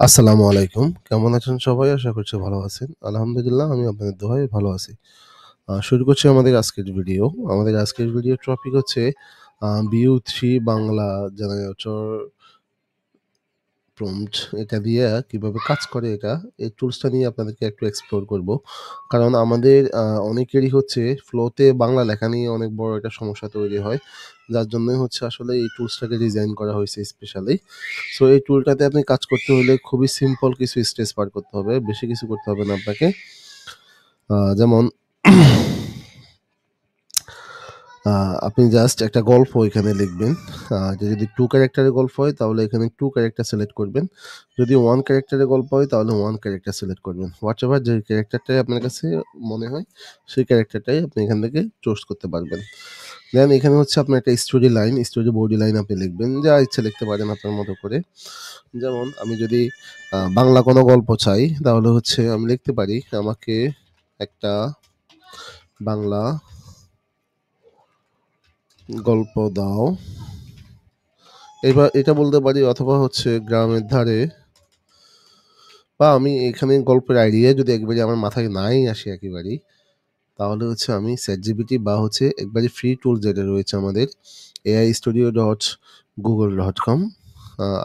আসসালামু আলাইকুম। কেমন আছেন সবাই? আশা করছি ভালো আছেন। আলহামদুলিল্লাহ আমি আপনাদের দোয়ায় ভালো আছি। শুরু করছি আমাদের আজকের ভিডিও। আমাদের আজকের ভিডিওর টপিক হচ্ছে BU3 বাংলা জেনারেটর প্রম্পট এটা দিয়ে কিভাবে কাজ করে এটা, এই টুলসটা নিয়ে আপনাদেরকে একটু এক্সপ্লোর করব। কারণ আমাদের অনেকেরই হচ্ছে ফ্লোতে বাংলা লেখা নিয়ে অনেক বড় একটা সমস্যা তৈরি হয়। যার জন্যই হচ্ছে আসলে এই টুলসটাকে ডিজাইন করা হয়েছে স্পেশালি। সো এই টুলটাতে আপনি কাজ করতে হলে খুবই সিম্পল কিছু স্টেজ পার করতে হবে। বেশি কিছু করতে হবে না আপনাকে। যেমন আ আপনি জাস্ট একটা গল্প এখানে লিখবেন। এটা যদি 2 ক্যারেক্টারের গল্প হয় তাহলে এখানে 2 ক্যারেক্টার সিলেক্ট করবেন। যদি 1 ক্যারেক্টারের গল্প হয় তাহলে 1 ক্যারেক্টার সিলেক্ট করবেন। হোয়াটএভার যে ক্যারেক্টারটাই আপনার কাছে মনে হয় সেই ক্যারেক্টারটাই আপনি এখান থেকে চুজ করতে পারবেন। দেন এখানে হচ্ছে আপনার একটা story line, story body line আপনি লিখবেন। যা ইচ্ছা লিখতে পারেন আপনার মতো করে। যেমন আমি যদি বাংলা কোনো গল্প চাই তাহলে হচ্ছে আমি লিখতে পারি আমাকে একটা বাংলা গল্প দাও। এবার এটা বলতে পারি অথবা হচ্ছে গ্রামের ধারে বা আমি এখানে গল্পের আইডিয়া যদি একবারে আমার মাথায় নাই আসে একেবারেই, তাহলে হচ্ছে আমি ChatGPT বা হচ্ছে একবারে ফ্রি টুল যেটা রয়েছে আমাদের aistudio.google.com।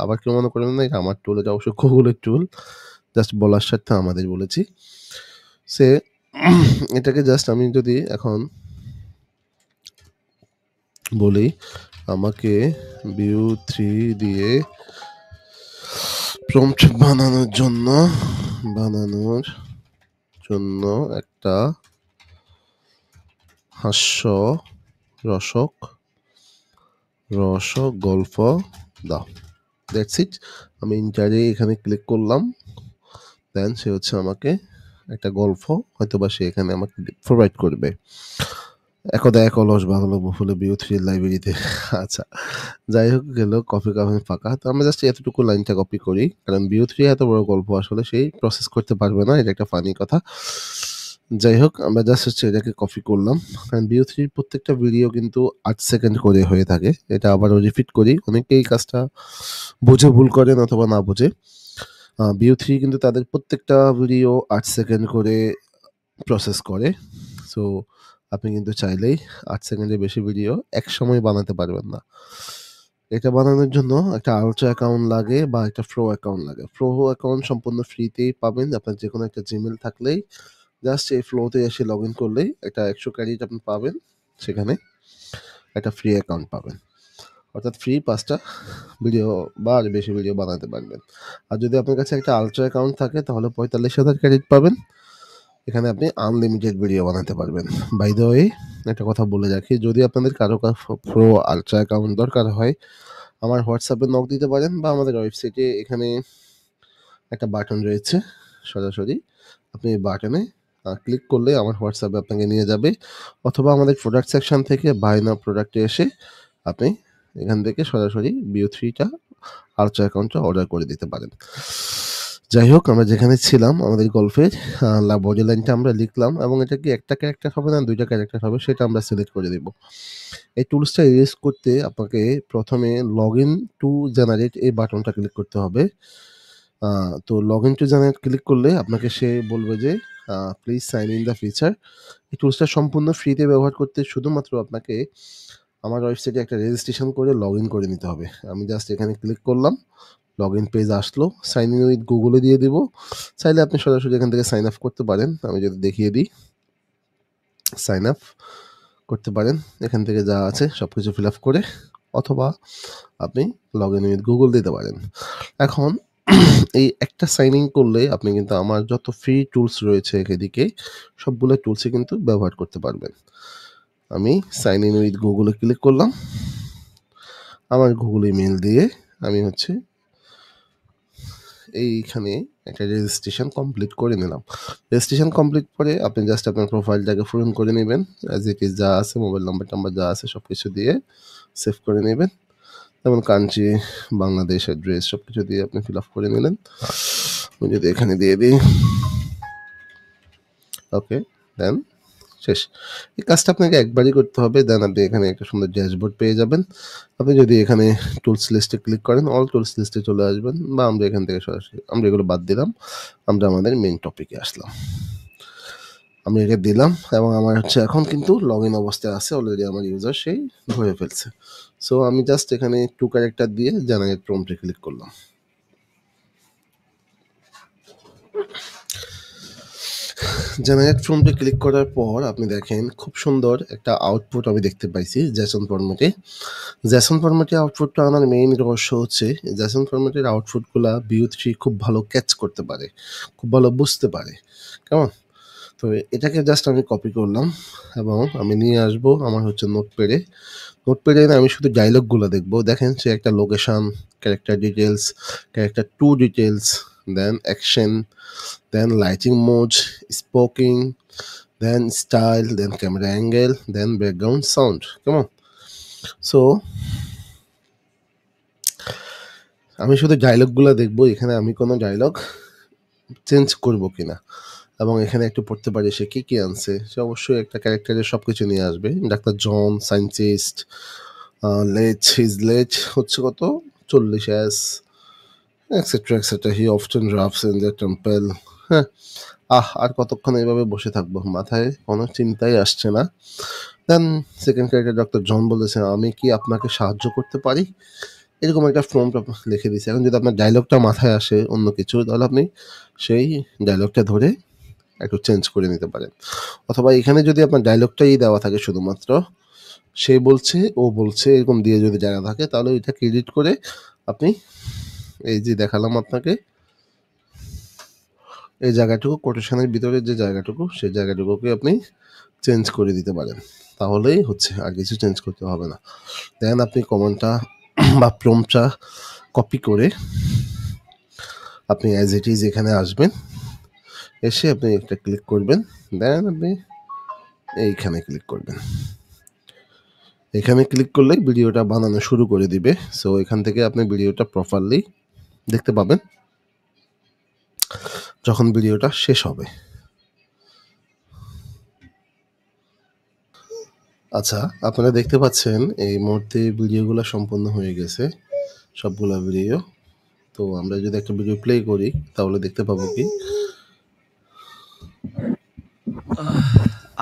আবার কেউ মনে করবেন না এটা আমার টুল, এটা অবশ্যই গুগলের টুল। জাস্ট বলার স্বার্থে আমাদের বলেছি। সে এটাকে জাস্ট আমি যদি এখন বলি আমাকে view 3 দিয়ে প্রম্পট বানানোর জন্য একটা হাস্যরসক গল্প দাও। That's it. আমি এন্টারে এখানে ক্লিক করলাম। দেন সে হচ্ছে আমাকে একটা গল্প হয়তোবা সে এখানে আমাকে প্রোভাইড করবে। একদা এক অলস বাংলা বহুলে BU3 লাইব্রেরিতে। আচ্ছা। যাই হোক গেল কপি কামাই ফাঁকা। তো আমরা জাস্ট এতটুকু লাইনটা কপি করি। কারণ BU3 এত বড় গল্প আসলে সেই প্রসেস করতে পারবে না। এটা একটা ফানি কথা। যাই হোক আমরা জাস্ট হচ্ছে এটাকে কপি করলাম। কারণ BU3 র প্রত্যেকটা ভিডিও কিন্তু ৮ সেকেন্ড করে হয়ে থাকে। এটা আবারও রিপিট করি। অনেকেই কাজটা বুঝে ভুল করেন অথবা না বুঝে। BU3 কিন্তু তাদের প্রত্যেকটা ভিডিও ৮ সেকেন্ড করে প্রসেস করে। সো আপনি কিন্তু চাইলেই ৮ সেকেন্ডের বেশি ভিডিও একসময় বানাতে পারবেন না। এটা বানানোর জন্য একটা আল্ট্রা অ্যাকাউন্ট লাগে বা একটা প্রো অ্যাকাউন্ট লাগে। প্রো অ্যাকাউন্ট সম্পূর্ণ ফ্রিতেই পাবেন। আপনার যেকোনো একটা Gmail থাকলেই জাস্ট এই ফ্লোতে এসে লগইন করলেই একটা ১০০ ক্রেডিট আপনি পাবেন। সেখানে একটা ফ্রি অ্যাকাউন্ট পাবেন। অর্থাৎ ফ্রি ৫ টা ভিডিও বা আরো বেশি ভিডিও বানাতে পারবেন। আর যদি আপনার কাছে একটা আল্ট্রা অ্যাকাউন্ট থাকে তাহলে ৪৫,০০০ ক্রেডিট পাবেন। এখানে আপনি আনলিমিটেড ভিডিও বানাতে পারবেন। বাই দ্য ওয়ে একটা কথা বলে রাখি, যদি আপনাদের কারো প্রো আল্ট্রা অ্যাকাউন্ট দরকার হয়, আমার WhatsApp এ নক দিতে পারেন বা আমাদের ওয়েবসাইটে এখানে একটা বাটন রয়েছে সরাসরি। আপনি এই বাটনে ক্লিক করলে আমার WhatsApp এ আপনাকে নিয়ে যাবে। অথবা আমাদের প্রোডাক্ট সেকশন থেকে বাই নাও প্রোডাক্টে এসে আপনি এখান থেকে সরাসরি BU3 টা আল্ট্রা অ্যাকাউন্টটা অর্ডার করে দিতে পারেন। যাই হোক আমরা যেখানে ছিলাম আমাদের গল্পের বডি লাইনটা আমরা লিখলাম এবং এটা কি একটা ক্যারেক্টার হবে না ২ টা ক্যারেক্টার হবে সেটা আমরা সিলেক্ট করে দিব। এই টুলসটা ইউজ করতে আপনাকে ১ম এ লগইন টু জেনারেট এই বাটনটা ক্লিক করতে হবে। আ তো লগইন টু জেনারেট ক্লিক করলে আপনাকে সে বলবে যে please sign in the feature. এই টুলসটা সম্পূর্ণ ফ্রিতে ব্যবহার করতে শুধুমাত্র আপনাকে আমার ওয়েবসাইটে একটা রেজিস্ট্রেশন করে লগইন করে নিতে হবে। আমি জাস্ট এখানে ক্লিক করলাম। লগইন পেজ আসলো। সাইন ইন উইথ গুগল এ দিয়ে দিব। চাইলে আপনি সরাসরি এখান থেকে সাইন আপ করতে পারেন। আমি যদি দেখিয়ে দিই। সাইন আপ করতে পারেন। এখান থেকে যা আছে সবকিছু ফিল আপ করে অথবা আপনি লগইন উইথ গুগল দিতে পারেন। এখন এই একটা সাইন ইন করলে আপনি কিন্তু আমার যত ফ্রি টুলস রয়েছে এদিকে সবগুলো টুলসই কিন্তু ব্যবহার করতে পারবেন। আমি সাইন ইন উইথ গুগল এ ক্লিক করলাম। আমার গুগল ইমেইল দিয়ে আমি হচ্ছে এইখানে একটা রেজিস্ট্রেশন কমপ্লিট করে নিলাম। রেজিস্ট্রেশন কমপ্লিট করে আপনি জাস্ট আপনার প্রোফাইলটাকে পূরণ করে নিবেন। অ্যাজ ইট ইজ যা আছে মোবাইল নাম্বার-টাম্বার যা আছে সবকিছু দিয়ে সেভ করে নিবেন। যেমন কান্ট্রি, বাংলাদেশ, অ্যাড্রেস সবকিছু দিয়ে আপনি ফিল আপ করে নিলেন। আমি যদি এখানে দিয়ে দিই। ওকে, দেন শেষ। এই কাজটা আপনাকে একবারই করতে হবে। দেন আপনি এখানে একটা সুন্দর ড্যাশবোর্ড পেয়ে যাবেন। আপনি যদি এখানে টুলস লিস্টে ক্লিক করেন, অল টুলস লিস্টে চলে আসবেন বা আমরা এখান থেকে সরাসরি আমরা এগুলো বাদ দিলাম। আমরা আমাদের মেইন টপিকে আসলাম। আমি এটা দিলাম এবং আমার হচ্ছে এখন কিন্তু লগইন অবস্থায় আছে। অলরেডি আমার ইউজার সেই ধরে ফেলছে। সো আমি জাস্ট এখানে 2 ক্যারেক্টার দিয়ে জেনারেট প্রম্পটে ক্লিক করলাম। জেনারেট প্রম্পটে ক্লিক করার পর আপনি দেখেন খুব সুন্দর একটা আউটপুট আমি দেখতে পাইছি জেসন ফরম্যাটে। জেসন ফরম্যাটে আউটপুটটা আনার মেইন রহস্য হচ্ছে জেসন ফরম্যাটের আউটপুটগুলা Vue3 খুব ভালো ক্যাচ করতে পারে, খুব ভালো বুঝতে পারে। কেমন? তো এটাকে জাস্ট আমি কপি করলাম এবং আমি নিয়ে আসবো আমার হচ্ছে নোটপ্যাডে। নোটপ্যাডে এনে আমি শুধু ডায়লগগুলো দেখবো। দেখেন সে একটা location, character details, character 2 details, then action, then lighting mode, speaking, then style, then camera angle, then background sound. কেমন? সো আমি শুধু ডায়লগগুলো দেখবো এখানে আমি কোনো ডায়লগ চেঞ্জ করব কিনা এবং এখানে একটু পড়তে পারি সে কি আনছে। সে অবশ্যই একটা ক্যারেক্টারের সবকিছু নিয়ে আসবে। ডাক্তার জন, সায়েন্টিস্ট, হিজ লেজ হচ্ছে কত 40 S, etcetera, etcetera. He often roughs in the temple. হ্যাঁ, আর কতক্ষণ এইভাবে বসে থাকবো? মাথায় কোনো চিন্তাই আসছে না। Then second character doctor John বলেছে, "আমি কি আপনাকে সাহায্য করতে পারি?" এরকম একটা প্রম্পট লিখে দিয়েছি। এখন যদি আপনার ডায়লগটা মাথায় আসে অন্য কিছু, তাহলে আপনি সেই ডায়লগটা ধরে একটু চেঞ্জ করে নিতে পারেন। অথবা এখানে যদি আপনার ডায়লগটাই দেওয়া থাকে শুধুমাত্র, সে বলছে, ও বলছে এরকম দিয়ে যদি জায়গা থাকে, তাহলে এটাকে এডিট করে আপনি এই যে দেখালাম আপনাকে, এই জায়গাটুকু কোটেশনের ভিতরে যে জায়গাটুকু, সেই জায়গাটুকুকে আপনি চেঞ্জ করে দিতে পারেন। তাহলেই হচ্ছে, আর কিছু চেঞ্জ করতে হবে না। দেন আপনি কমান্ডটা বা প্রম্পটটা কপি করে আপনি অ্যাজ ইট ইজ এখানে আসবেন। এসে আপনি একটা ক্লিক করবেন। দেন আপনি এইখানে ক্লিক করবেন। এখানে ক্লিক করলেই ভিডিওটা বানানো শুরু করে দিবে। সো এখান থেকে আপনি ভিডিওটা প্রপারলি দেখতে পাবেন যখন ভিডিওটা শেষ হবে। আচ্ছা, আপনারা দেখতে পাচ্ছেন এই মুহূর্তে ভিডিওগুলো সম্পন্ন হয়ে গেছে, সবগুলা ভিডিও। তো আমরা যদি একটা ভিডিও প্লে করি তাহলে দেখতে পাবো কি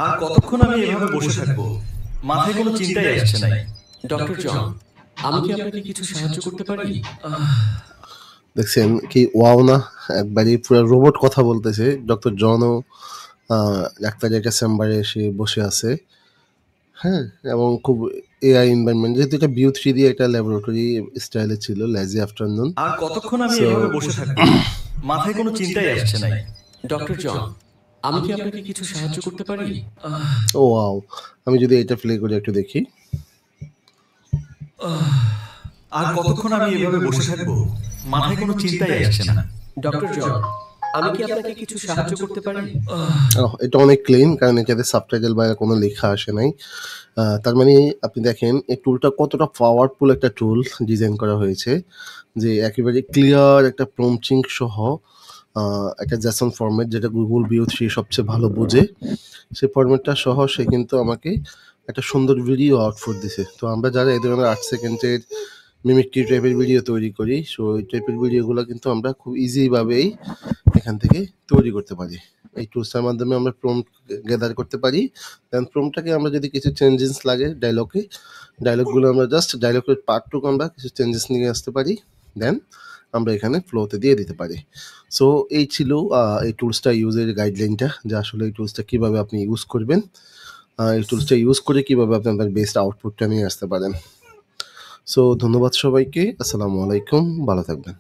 আর কতক্ষণ আমি এভাবে বসে থাকবো? মাথায় কোনো চিন্তাই আসছে না। ডক্টর জন, আমি কি আপনাকে কিছু সাহায্য করতে পারি? দেখছেন কি ওয়াও না, একবারই পুরো রোবট কথা বলতেছে। ডক্টর জনও ডাক্তারের একটা চেম্বারে এসে বসে আছে। হ্যাঁ, এবং খুব এআই এনভায়রনমেন্ট, যেহেতু এটা Vue3 দিয়ে একটা ল্যাবরেটরি স্টাইলে ছিল, লেজি আফটারনুন। আর কতক্ষণ আমি সো এভাবে বসে থাকবো? মাথায় কোনো চিন্তাই আসছে না। ডক্টর জন, আমি কি আপনাকে কিছু সাহায্য করতে পারি? ও ওয়াও, আমি যদি এটা প্লে করে একটু দেখি। আর কতক্ষণ আমি এভাবে বসে থাকবো? মাথায় কোনো চিন্তাই আসছে না। ডক্টর জন, আমি কি আপনাকে কিছু সাহায্য করতে পারি? এটা অনেক ক্লিন, কারণ এটাতে সাবটাইটেল বা কোনো লেখা আসে নাই। তার মানে আপনি দেখেন এই টুলটা কতটা পাওয়ারফুল একটা টুল ডিজাইন করা হয়েছে, যে একেবারে ক্লিয়ার একটা প্রম্পটিং সহ একটা JSON ফরম্যাট, যেটা গুগল Vue3 সবচেয়ে ভালো বোঝে। সেই ফরম্যাটটা সহ সে কিন্তু আমাকে একটা সুন্দর ভিডিও আউটপুট দিছে। তো আমরা যারা এই ধরনের 8 সেকেন্ডের মিমিক্রি টাইপের ভিডিও তৈরি করি, সো এই টাইপের ভিডিওগুলো কিন্তু আমরা খুব ইজিভাবেই এখান থেকে তৈরি করতে পারি। এই টুলসটার মাধ্যমে আমরা প্রম্পট গ্যাদার করতে পারি। দেন প্রম্পটটাকে আমরা যদি কিছু চেঞ্জেস লাগে ডায়লগে, ডায়লগগুলো আমরা জাস্ট ডায়লগের পার্টটুকু আমরা কিছু চেঞ্জেস নিয়ে আসতে পারি। দেন আমরা এখানে ফ্লোতে দিয়ে দিতে পারি। সো এই ছিল এই টুলসটা ইউজের গাইডলাইনটা, যে আসলে এই টুলসটা কীভাবে আপনি ইউজ করবেন। এই টুলসটা ইউজ করে কীভাবে আপনি আপনার বেস্ট আউটপুটটা নিয়ে আসতে পারেন। সো ধন্যবাদ সবাইকে। আসসালামু আলাইকুম। ভালো থাকবেন।